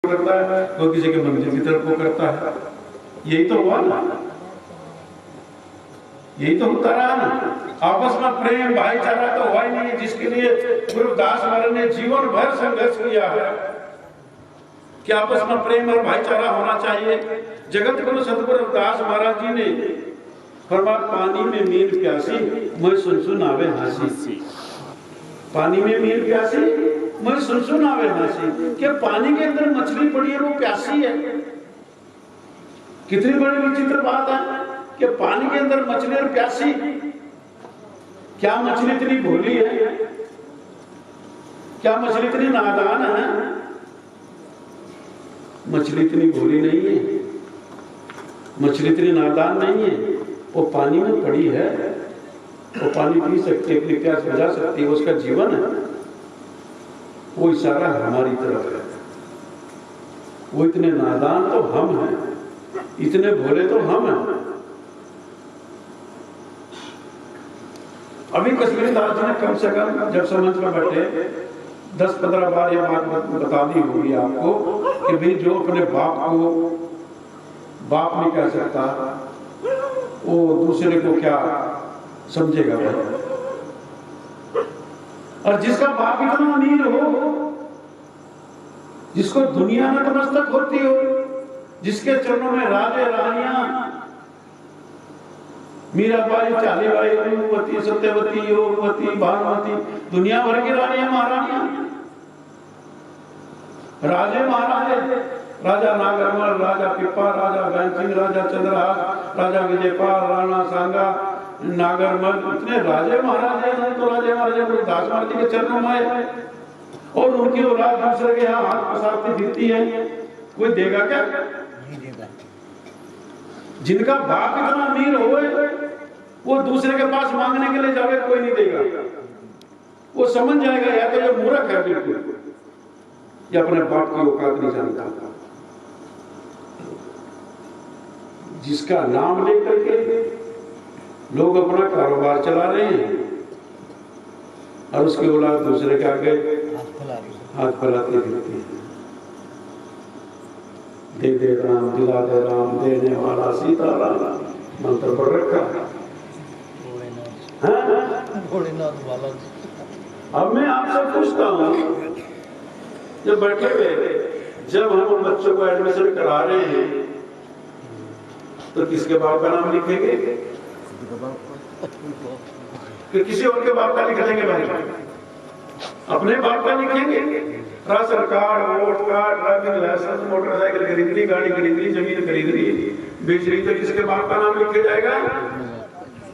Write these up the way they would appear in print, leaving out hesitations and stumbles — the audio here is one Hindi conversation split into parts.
करता है, कोई किसी के मंदिर की तरफ को करता है। यही तो हुआ ना, यही तो होता रहा ना। आपस में प्रेम भाईचारा तो हुआ ही नहीं, जिसके लिए गुरुदास महाराज ने जीवन भर संघर्ष किया है कि आपस में प्रेम और भाईचारा होना चाहिए। जगत गुरु सतगुरु रविदास महाराज जी ने फरमाया, पानी में मीन प्यासी मैं सुन सुन आवे हासी। पानी में मीन प्यासी मैं सुन सुन आवे हासी। क्या पानी के अंदर मछली पड़ी है, वो प्यासी है। कितनी बड़ी विचित्र बात है कि पानी के अंदर मछली और प्यासी। क्या मछली इतनी भोली है? क्या मछली इतनी नादान है? मछली इतनी भोली नहीं है, मछली इतनी नादान नहीं है। वो पानी में पड़ी है, वो पानी पी सकती है, अपनी प्यास बुझा सकती है, उसका जीवन है। वो इशारा हमारी तरफ है। वो इतने नादान तो हम हैं, इतने भोले तो हम हैं। अभी कश्मीरी दास जी ने कम से कम जब समझ में बैठे 10-15 बार ये बात बता दी होगी आपको कि भाई जो अपने बाप को बाप नहीं कह सकता, वो दूसरे को क्या समझेगा भाई। और जिसका बाप इतना अमीर हो, जिसको दुनिया में नतमस्तक होती हो, जिसके चरणों में राजे रानियां, मीराबाई, चालीबाई, रूपवती, सत्यवती, योगवती, भानुमती, दुनिया भर की रानियां महारानियां, राजे महाराजे, राजा नागरमल, राजा पिप्पा, राजा बैंसिंह, राजा चंद्रहास, राजा विजयपाल, राणा सांगा, नागरमल, इतने राजे महाराजे हैं। तो राजे महाराजे गुरुदास महाराज जी के चरणों में आए और उनकी औलाद दूसरे के यहाँ हाथ पसारती फिरती है। कोई देगा क्या? नहीं देगा। जिनका बाप इतना अमीर हो, वो दूसरे के पास मांगने के लिए जावे, कोई नहीं देगा। वो समझ जाएगा या तो ये मूर्ख है बिल्कुल, या अपने बाप की औकात नहीं जानता। जिसका नाम लेकर के लोग अपना कारोबार चला रहे हैं और उसकी औलाद दूसरे के आगे हाथ फैलाती फिरती है। दे दे राम, दिला दे राम, देने वाला सीताराम, मंत्र पढ़ रखा है। अब मैं आपसे पूछता हूँ, जब बैठे हुए जब हम बच्चों को एडमिशन करा रहे हैं तो किसके बाप का नाम लिखेंगे कि किसी और के बाप का लिख देंगे? भाई अपने बाप का लिखेंगे। Ration card, vote card, driving licence, motorcycle खरीद ली, गाड़ी खरीद ली, जमीन खरीद ली, बेच ली, तो किसके बाप का नाम लिखा जाएगा?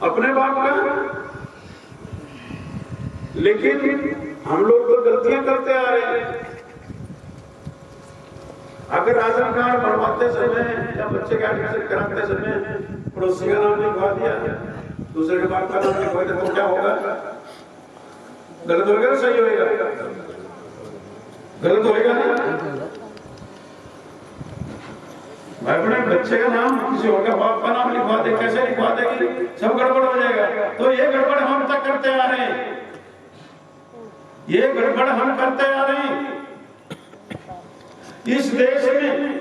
अपने बाप का। लेकिन हम लोग तो गलतियां करते आ रहे हैं। अगर राशन कार्ड बनवाते समय या बच्चे का एडमिशन कराते समय पड़ोसी का नाम लिखवा दिया, दूसरे के बाप का नाम लिखवा दिया, तो क्या होगा? गलत होगा, सही होगा? गलत होगा ना। भाई अपने बच्चे का नाम किसी और का बाप का नाम लिखवा दे, कैसे लिखवा देगी? सब गड़बड़ हो जाएगा। तो ये गड़बड़ हम तक करते आ रहे हैं, ये गड़बड़ हम करते आ रहे हैं। इस देश में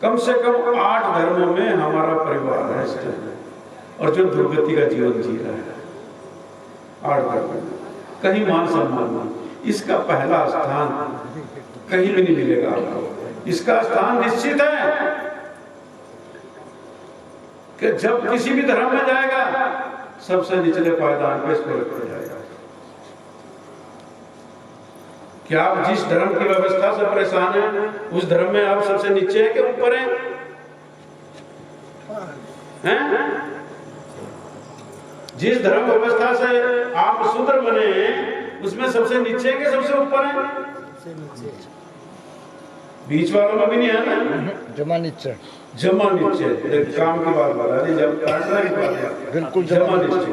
कम से कम 8 धर्मों में हमारा परिवार है और जो दुर्गति का जीवन जी रहा है। 8 धर्म, कहीं मान सम्मान नहीं। इसका पहला स्थान कहीं भी नहीं मिलेगा आपको। इसका स्थान निश्चित है कि जब किसी भी धर्म में जाएगा सबसे निचले पायदान पे इसको रखा जाएगा। क्या आप जिस धर्म की व्यवस्था से परेशान हैं उस धर्म में आप सबसे नीचे है कि ऊपर हैं? जिस धर्म व्यवस्था से आप शूद्र बने हैं उसमें सबसे नीचे है कि सबसे ऊपर है? बीच वालों में भी नहीं है ना, जमा नीचे। जमा नीचे काम की बात बता दी, जब बिल्कुल जमा नीचे।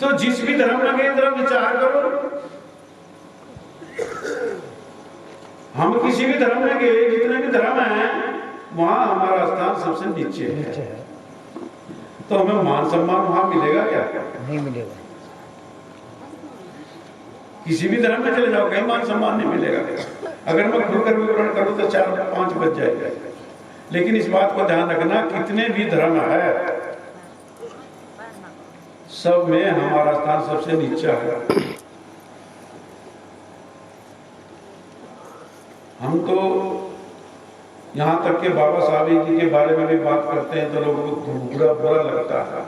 तो जिस भी धर्म में गए तरफ विचार करो, हम किसी भी धर्म में गए, जितने भी धर्म हैं वहां हमारा स्थान सबसे नीचे है। तो हमें मान सम्मान वहां मिलेगा क्या? नहीं मिलेगा। किसी भी धर्म में चले जाओ, कहीं मान सम्मान नहीं मिलेगा। अगर मैं खुलकर विवरण करूं तो 4-5 बज जाएगा। लेकिन इस बात को ध्यान रखना, कितने भी धर्म है सब में हमारा स्थान सबसे नीचा है। हम तो यहाँ तक के बाबा साहब जी के बारे में भी बात करते हैं तो लोगों को बुरा लगता है।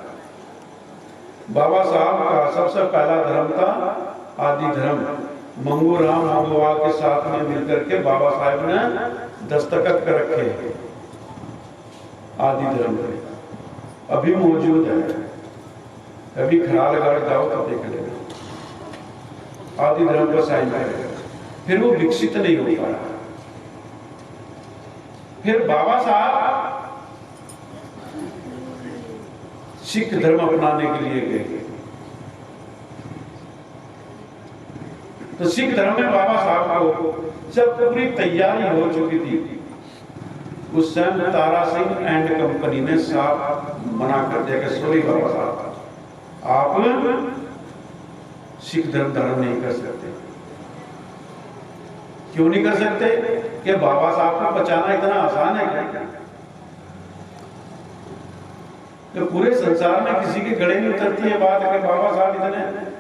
बाबा साहब का सबसे पहला धर्म था आदि धर्म। मंगू राम मंगोवाल के साथ में मिलकर के बाबा साहब ने दस्तखत कर रखे आदि धर्म में, अभी मौजूद है। अभी खरालगढ़ जाओ तो देख लेना, आदि धर्म पर साइन करेगा। फिर वो विकसित नहीं हो पाया। फिर बाबा साहब सिख धर्म अपनाने के लिए गए। तो सिख धर्म में बाबा साहब को जब पूरी तैयारी हो चुकी थी, उस समय तारा सिंह एंड कंपनी ने साहब मना कर दिया कि सॉरी बाबा साहब, आप सिख धर्म धारण नहीं कर सकते। क्यों नहीं कर सकते? कि बाबा साहब को बचाना इतना आसान है क्या? तो पूरे संसार में किसी के गले में उतरती है बात कि बाबा साहब इतने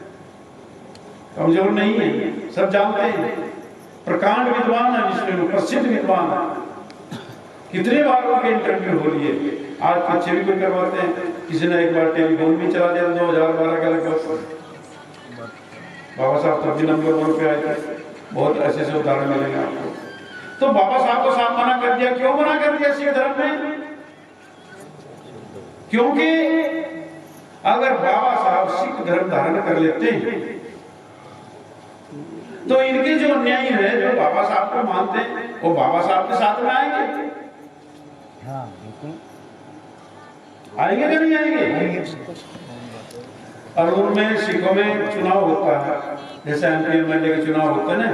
कमजोर नहीं है, सब जानते हैं। प्रकांड विद्वान है, विश्व में प्रसिद्ध विद्वान है। कितने बार उनके इंटरव्यू हो लिए, आज पीछे भी कोई करवाते हैं। किसी ने एक बार टेलीफोन भी चला दिया 2012 का लगभग। बाबा साहब तब भी नंबर 1 पे आए थे। बहुत ऐसे से उदाहरण मिलेंगे आपको। तो बाबा साहब को साफ मना कर दिया। क्यों मना कर दिया सिख धर्म में? क्योंकि अगर बाबा साहब सिख धर्म धारण कर लेते हैं तो इनके जो अन्यायी है, जो बाबा साहब को मानते हैं, वो बाबा साहब के साथ में आएंगे। हाँ, बिल्कुल आएंगे कि नहीं आएंगे? अरुण में सिखों में चुनाव होता है, जैसे एमपी एमएलए के चुनाव होते हैं ना,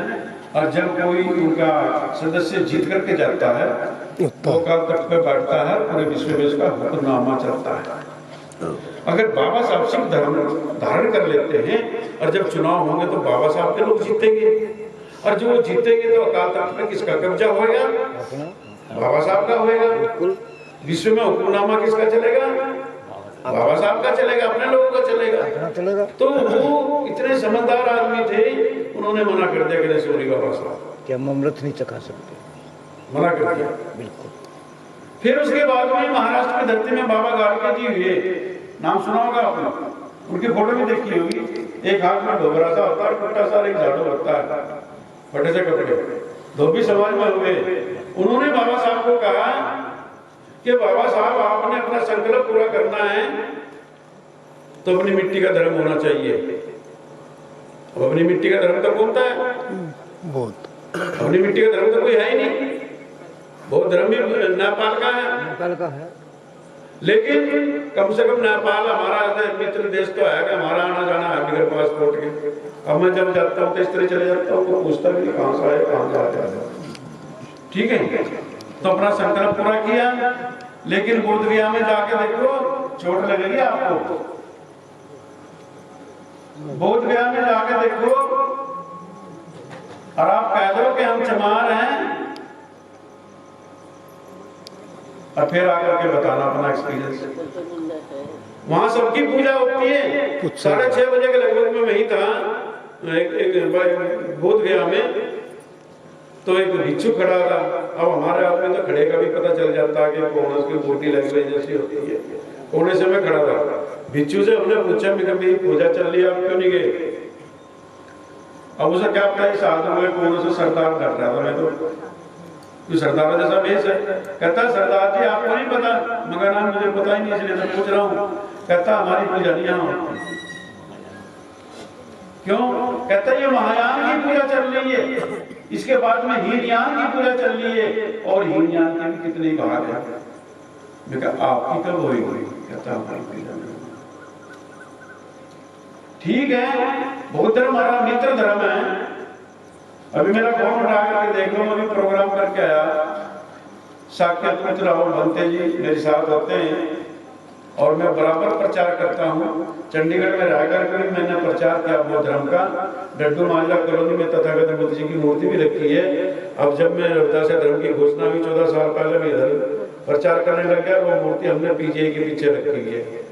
और जब कोई उनका सदस्य जीत करके जाता है तो अकाल तख्त पे बैठता है, पूरे विश्व में उसका हुक्मनामा चलता है। अगर बाबा साहब सिख धर्म धारण कर लेते हैं और जब चुनाव होंगे तो बाबा साहब के लोग जीतेंगे, और जो वो जीतेंगे तो अकाल तख्त पे किसका कब्जा होएगा? बाबा साहब का होएगा। विश्व में हुक्मनामा किसका चलेगा? बाबा साहब का चलेगा, अपने लोगों का चलेगा। तो वो इतने समझदार आदमी थे, उन्होंने मना कर दिया कि सॉरी बाबा साहब, कि हम अमृत नहीं चखा सकते, मना कर दिया। बिल्कुल। फिर उसके बाद में महाराष्ट्र की धरती में बाबा गाड़के जी हुए, नाम सुना होगा आपने, उनकी फोटो भी देखी होगी। एक हाथ में ढोबरा सा होता है, छोटा सा एक झाड़ू होता है, फटे से कपड़े, धोबी समाज में हुए। उन्होंने बाबा साहब को कहा कि बाबा साहब आपने अपना संकल्प पूरा करना है तो अपनी मिट्टी का धर्म होना चाहिए। अब अपनी मिट्टी का धर्म तो कौन सा है? बहुत। अपनी मिट्टी का धर्म तो कोई है ही नहीं। बहुत धर्म भी नेपाल का है। लेकिन कम से कम नेपाल हमारा मित्र देश तो है कि हमारा आना जाना है बिगर पासपोर्ट के। अब मैं जब जाता हूँ तो इस तरह चले जाता हूँ तो पूछता भी कहाँ से आए, कहाँ जाते हैं। ठीक है, तो अपना संकल्प पूरा किया। लेकिन बोध गया में जाके देखो, चोट लगेगी आपको। बोध गया में जाके देखो और आप कह दो कि हम चमार हैं, और फिर आकर के बताना अपना एक्सपीरियंस। वहां सबकी पूजा होती है। 6:30 बजे के लगभग में वही था एक बोध गया में, तो एक भिक्षु खड़ा था। अब हमारे आदमी तो खड़े का भी पता चल जाता है कि कौन उसकी बोटी लगी जैसी होती है। कोने से मैं खड़ा था, भिक्षु से हमने पूछा मैं कभी पूजा चल रही है, आप क्यों नहीं गए? अब उसे क्या पता इस आदमी में कौन से सरदार कर रहा था। मैं तो सरदार जैसा भेष है। कहता सरदार जी आपको नहीं पता? मगर नाम मुझे पता ही नहीं, इसलिए मैं पूछ रहा हूँ। कहता हमारी पूजा नहीं यहाँ होती। क्यों? कहता ये महायान की पूजा चल रही है, इसके बाद में हीनयान की पूजा चल रही है, और हीनयान के भी कितने भाग है। मैं कहा आपकी कब होगी? कहता हमारी पूजा में। ठीक है, बौद्ध धर्म हमारा मित्र धर्म है। अभी मेरा फोन उठा करके देख लो, मैं भी प्रोग्राम करके आया। साकेत मित्र राहुल भंते जी मेरे साथ होते हैं, और मैं बराबर प्रचार करता हूँ। चंडीगढ़ में रायगढ़ में भी मैंने प्रचार किया बौद्ध धर्म का। डड्डू माजरा कॉलोनी में तथागत बुद्ध जी की मूर्ति भी रखी है। अब जब मैं रविदास धर्म की घोषणा हुई 14 साल पहले, मैं इधर प्रचार करने लग गया। वो मूर्ति हमने पीजीआई के पीछे रखी है।